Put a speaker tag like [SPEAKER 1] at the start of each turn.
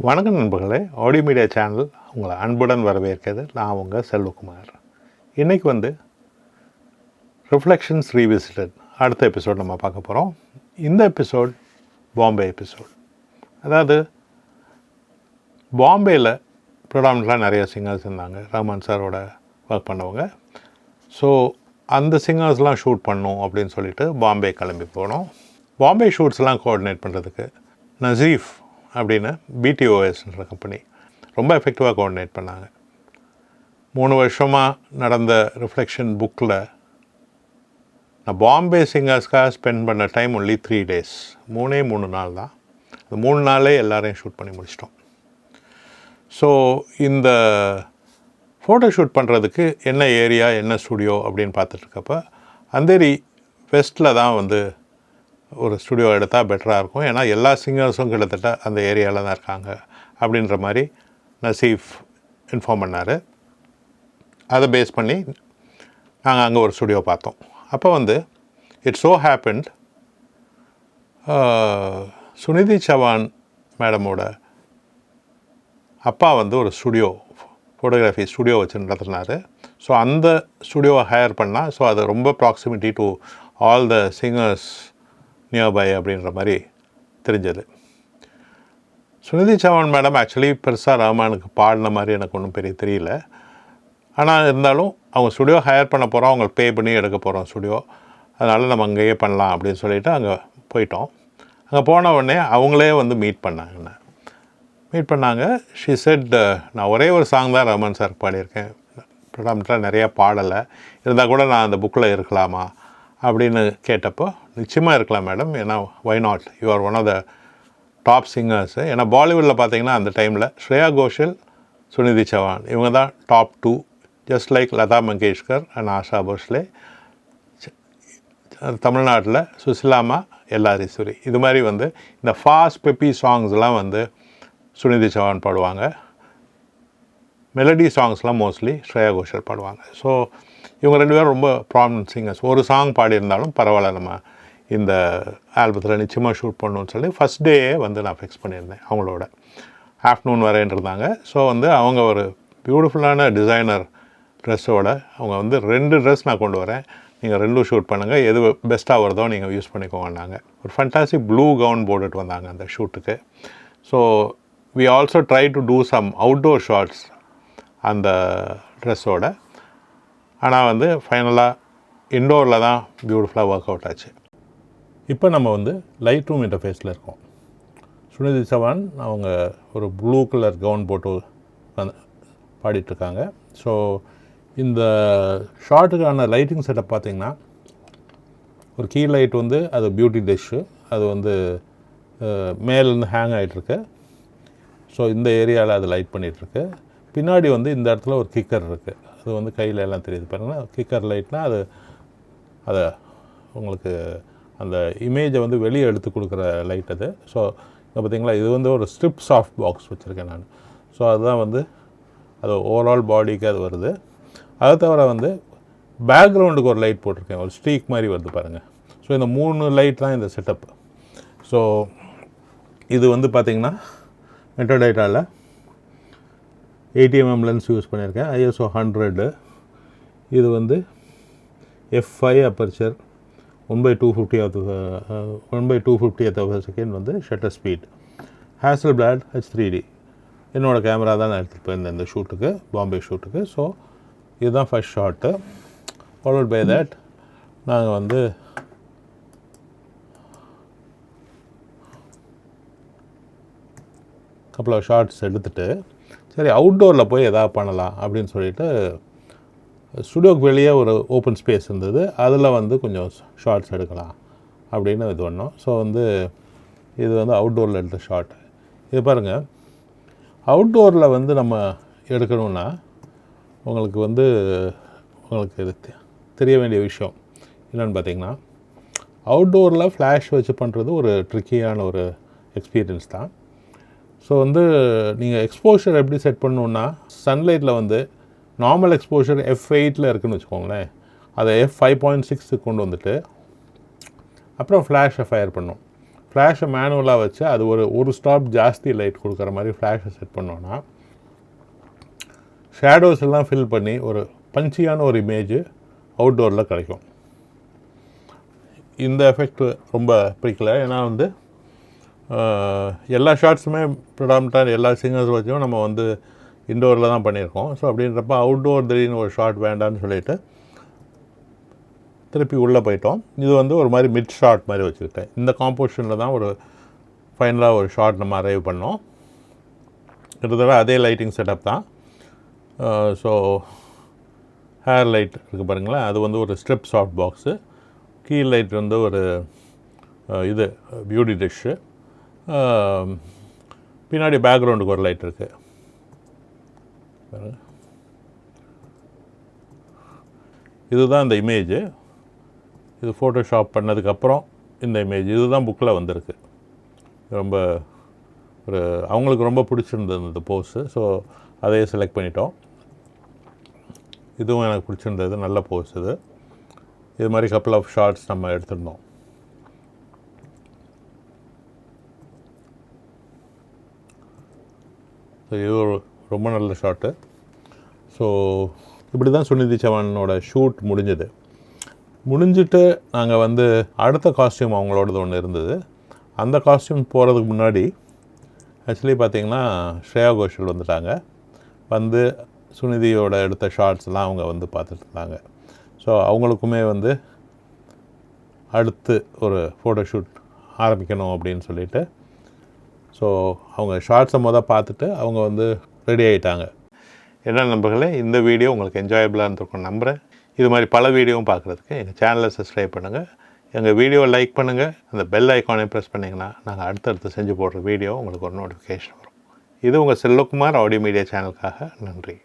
[SPEAKER 1] வணக்கம் நண்பர்களே, audio media channel உங்களை அன்புடன் வரவேற்கிறது. நான் உங்கள் செல்வகுமார். இன்றைக்கி ரிஃப்ளெக்ஷன்ஸ் ரீவிசிட்டட் அடுத்த எபிசோட் நம்ம பார்க்க போகிறோம். இந்த எபிசோட் பாம்பே எபிசோட். அதாவது பாம்பேயில் ப்ரொடாமினெண்ட்டாக நிறைய சிங்கர்ஸ் இருந்தாங்க, ரஹ்மான் சாரோட ஒர்க் பண்ணவங்க. ஸோ அந்த சிங்கர்ஸ்லாம் ஷூட் பண்ணோம் அப்படின்னு சொல்லிட்டு பாம்பே கிளம்பி போனோம். பாம்பே ஷூட்ஸ்லாம் கோஆர்டினேட் பண்ணுறதுக்கு நசீஃப் அப்படின்னு பிடிஓஎஸ்ன்ற கம்பெனி ரொம்ப எஃபெக்டிவாக கோஆர்டினேட் பண்ணாங்க. 3 வருஷமாக நடந்த ரிஃப்ளெக்ஷன் புக்கில் நான் பாம்பே சிங்கர்ஸ்க்காக ஸ்பெண்ட் பண்ண டைம் ஒன்லி 3 days, 3 நாள் தான். அந்த 3 நாளே எல்லாரையும் ஷூட் பண்ணி முடிச்சிட்டோம். ஸோ இந்த ஃபோட்டோ ஷூட் பண்ணுறதுக்கு என்ன ஏரியா, என்ன ஸ்டுடியோ அப்படின்னு பார்த்துட்ருக்கப்ப அந்தேரி வெஸ்ட்டில் தான் ஒரு ஸ்டுடியோ எடுத்தால் பெட்டராக இருக்கும். ஏன்னா எல்லா சிங்கர்ஸும் கிட்டத்தட்ட அந்த ஏரியாவில் தான் இருக்காங்க அப்படின்ற மாதிரி நசீஃப் இன்ஃபார்ம் பண்ணார். அதை பேஸ் பண்ணி நாங்கள் அங்கே ஒரு ஸ்டுடியோ பார்த்தோம். அப்போ it's so happened, Sunidhi Chauhan மேடமோட அப்பா ஒரு ஸ்டுடியோ, ஃபோட்டோகிராஃபி ஸ்டுடியோ வச்சு நடத்துனார். ஸோ அந்த ஸ்டுடியோவை ஹையர் பண்ணால், ஸோ அது ரொம்ப proximity to all the singers nearby அப்படின்ற மாதிரி தெரிஞ்சது. சுனிதி சௌஹான் மேடம் ஆக்சுவலி பெருசாக ரஹ்மானுக்கு பாடின மாதிரி எனக்கு ஒன்றும் பெரிய தெரியல. ஆனால் இருந்தாலும் அவங்க ஸ்டுடியோ ஹையர் பண்ண போகிறோம், அவங்களுக்கு பே பண்ணி எடுக்க போகிறோம் ஸ்டுடியோ, அதனால் நம்ம அங்கேயே பண்ணலாம் அப்படின்னு சொல்லிவிட்டு அங்கே போயிட்டோம். அங்கே போன உடனே அவங்களே மீட் பண்ணாங்க. ஷி செட், நான் ஒரே ஒரு சாங் தான் ரஹ்மான் சார் பாடியிருக்கேன், ப்ரொடாமினெண்ட்டாக நிறையா பாடலை, இருந்தால் கூட நான் அந்த புக்கில் இருக்கலாமா அப்படின்னு கேட்டப்போ, நிச்சயமாக இருக்கலாம் மேடம், ஏன்னா why not, you are one of the top singers. ஏன்னா பாலிவுட்டில் பார்த்தீங்கன்னா அந்த டைமில் ஸ்ரேயா கோஷல், சுனிதி சௌஹான் இவங்க தான் top 2, just like Lata Mangeshkar and Asha Bhosle. தமிழ்நாட்டில் சுசிலாமா, எல்லாரீஸ்வரி, இது மாதிரி இந்த ஃபாஸ்ட் பெப்பி சாங்ஸ்லாம் சுனிதி சௌஹான் பாடுவாங்க. மெலடி சாங்ஸ்லாம் மோஸ்ட்லி ஸ்ரேயா கோஷல் பாடுவாங்க. ஸோ இவங்க 2 பேரும் ரொம்ப ப்ராமினன்ட் சிங்கர்ஸ். ஒரு சாங் பாடியிருந்தாலும் பரவாயில்ல, நம்ம இந்த ஆல்பத்தில் நிச்சயமாக ஷூட் பண்ணணும்னு சொல்லி ஃபஸ்ட் டேயே நான் ஃபிக்ஸ் பண்ணியிருந்தேன். அவங்களோட ஆஃப்டர்நூன் வரேன் இருந்தாங்க. ஸோ அவங்க ஒரு பியூட்டிஃபுல்லான டிசைனர் ட்ரெஸ்ஸோட அவங்க 2 ட்ரெஸ் நான் கொண்டு வரேன், நீங்கள் 2 ஷூட் பண்ணுங்கள், எது பெஸ்ட்டாக வருதோ நீங்கள் யூஸ் பண்ணிக்கோங்கன்னாங்க. ஒரு ஃபண்டாஸ்டிக் ப்ளூ கவுன் போட்டுட்டு வந்தாங்க அந்த ஷூட்டுக்கு. So we also try to do some outdoor shots அந்த ட்ரெஸ்ஸோட. ஆனால் ஃபைனலாக இன்டோரில் தான் பியூட்டிஃபுல்லாக ஒர்க் அவுட் ஆச்சு. இப்போ நம்ம லைட் ரூம் இன்டர்ஃபேஸில் இருக்கோம். சுனிதி சௌஹான் அவங்க ஒரு ப்ளூ கலர் கவுன் போட்டு பாடிட்டுருக்காங்க. ஸோ இந்த ஷார்ட்டுக்கான லைட்டிங் செட்டப் பார்த்திங்கன்னா, ஒரு கீ லைட் அது பியூட்டி டிஷ்ஷு, அது மேலேருந்து ஹேங் ஆகிட்டுருக்கு. ஸோ இந்த ஏரியாவில் அது லைட் பண்ணிகிட்ருக்கு. பின்னாடி இந்த இடத்துல ஒரு கிக்கர் இருக்குது, அது கையில் எல்லாம் தெரியுது பாருங்கள். கிக்கர் லைட்னால் அதை உங்களுக்கு அந்த இமேஜை வெளியே எடுத்து கொடுக்குற லைட் அது. ஸோ இப்போ பார்த்திங்களா, இது ஒரு ஸ்ட்ரிப் சாஃப்ட் பாக்ஸ் வச்சுருக்கேன் நான். ஸோ அதுதான் அது ஓவரால் பாடிக்கு அது வருது. அதை தவிர பேக்ரவுண்டுக்கு ஒரு லைட் போட்டிருக்கேன், ஒரு ஸ்ட்ரீக் மாதிரி வருது பாருங்கள். ஸோ இந்த 3 லைட் தான் இந்த செட்டப். ஸோ இது பார்த்திங்கன்னா மெட்டோடைட்டாவில் 80mm லென்ஸ் யூஸ் பண்ணியிருக்கேன், ISO 100. இது f5 aperture, 1/250th of a second shutter speed, Hasselblad H3D. என்னோடய கேமரா தான் நான் எடுத்துகிட்டு போயிருந்தேன் இந்த ஷூட்டுக்கு, பாம்பே ஷூட்டுக்கு. ஸோ இதுதான் first shot. Followed by that நாங்கள் கப்பல் ஆஃப் ஷார்ட்ஸ் எடுத்துகிட்டு, சரி அவுட்டோரில் போய் எதாவது பண்ணலாம் அப்படின்னு சொல்லிட்டு ஸ்டுடியோக்கு வெளியே ஒரு ஓப்பன் ஸ்பேஸ் இருந்தது, அதில் கொஞ்சம் ஷார்ட்ஸ் எடுக்கலாம் அப்படின்னு இது பண்ணோம். ஸோ இது அவுட்டோரில் எடுத்த ஷார்ட். இது பாருங்கள், அவுட்டோரில் நம்ம எடுக்கணுன்னா உங்களுக்கு உங்களுக்கு இது தெரிய வேண்டிய விஷயம் என்னென்னு பார்த்தீங்கன்னா, அவுட்டோரில் ஃப்ளாஷ் வச்சு பண்ணுறது ஒரு ட்ரிக்கியான ஒரு எக்ஸ்பீரியன்ஸ் தான். ஸோ நீங்கள் எக்ஸ்போஷர் எப்படி செட் பண்ணணுன்னா, சன்லைட்டில் நார்மல் எக்ஸ்போஷர் f8 இருக்குதுன்னு வச்சுக்கோங்களேன், அதை f5.6 கொண்டு வந்துட்டு அப்புறம் ஃப்ளாஷை ஃபயர் பண்ணணும். ஃப்ளாஷை மேனுவலாக வச்சு அது ஒரு ஸ்டாப் ஜாஸ்தி லைட் கொடுக்குற மாதிரி ஃப்ளாஷை செட் பண்ணோன்னா ஷேடோஸ் எல்லாம் ஃபில் பண்ணி ஒரு பஞ்சியான ஒரு இமேஜ் அவுட்டோரில் கிடைக்கும். இந்த எஃபெக்ட் ரொம்ப பிடிக்கல. ஏன்னா வந்து எல்லா ஷார்ட்ஸுமே ப்ரொடாமினாக எல்லா சிங்கர்ஸ் வச்சும் நம்ம வந்து இன்டோரில் தான் பண்ணியிருக்கோம். ஸோ அப்படின்றப்ப அவுட்டோர் திடீர்னு ஒரு ஷார்ட் வேண்டான்னு சொல்லிவிட்டு திருப்பி உள்ளே போயிட்டோம். இது வந்து ஒரு மாதிரி மிட் ஷார்ட் மாதிரி வச்சுக்கிட்டேன். இந்த காம்போசிஷனில் தான் ஒரு ஃபைனலாக ஒரு ஷார்ட் நம்ம அரைவ் பண்ணோம். கிட்டத்தட்ட அதே லைட்டிங் செட்டப் தான். ஸோ ஹேர் லைட் இருக்குது பாருங்களேன், அது வந்து ஒரு strip soft box. Key light வந்து ஒரு இது பியூட்டி டிஷ்ஷு. பின்னாடி பேக்ரவுண்டுக்கு ஒரு லைட் இருக்குது. இதுதான் இந்த இமேஜு. இது ஃபோட்டோஷாப் பண்ணதுக்கப்புறம் இந்த இமேஜ் இதுதான் புக்கில் வந்திருக்கு. ரொம்ப ஒரு அவங்களுக்கு ரொம்ப பிடிச்சிருந்தது இந்த போஸு. ஸோ அதையே செலக்ட் பண்ணிட்டோம். இதுவும் எனக்கு பிடிச்சிருந்தது, நல்ல போஸ் இது. இது மாதிரி கப்புள் ஆஃப் ஷார்ட்ஸ் நம்ம எடுத்திருந்தோம். ஸோ இது ஒரு ரொம்ப நல்ல ஷாட்டு. ஸோ இப்படி தான் சுனிதி சௌஹானோட ஷூட் முடிஞ்சிட்டு நாங்கள் வந்து அடுத்த காஸ்டியூம் அவங்களோடது ஒன்று இருந்தது. அந்த காஸ்டியூம் போகிறதுக்கு முன்னாடி ஆக்சுவலி பார்த்திங்கன்னா ஸ்ரேயா கோஷல் வந்துட்டாங்க. வந்து சுனிதியோட எடுத்த ஷார்ட்ஸ்லாம் அவங்க வந்து பார்த்துட்டு இருந்தாங்க. ஸோ அவங்களுக்குமே வந்து அடுத்து ஒரு ஃபோட்டோஷூட் ஆரம்பிக்கணும் அப்படின்னு சொல்லிட்டு ஸோ அவங்க ஷார்ட்ஸை பார்த்துட்டு அவங்க வந்து ரெடி ஆகிட்டாங்க. என்ன நண்பர்களே, இந்த வீடியோ உங்களுக்கு என்ஜாயபிளாக இருந்திருக்கும் நம்புகிறேன். இது மாதிரி பல வீடியோவும் பார்க்குறதுக்கு எங்கள் சேனலை சப்ஸ்கிரைப் பண்ணுங்கள், எங்கள் வீடியோவை லைக் பண்ணுங்கள், அந்த பெல் ஐக்கானை ப்ரெஸ் பண்ணிங்கன்னா நாங்கள் அடுத்தடுத்து செஞ்சு போடுற வீடியோ உங்களுக்கு ஒரு நோட்டிஃபிகேஷன் வரும். இது உங்கள் செல்வகுமார் ஆடியோ மீடியா சேனலுக்காக நன்றி.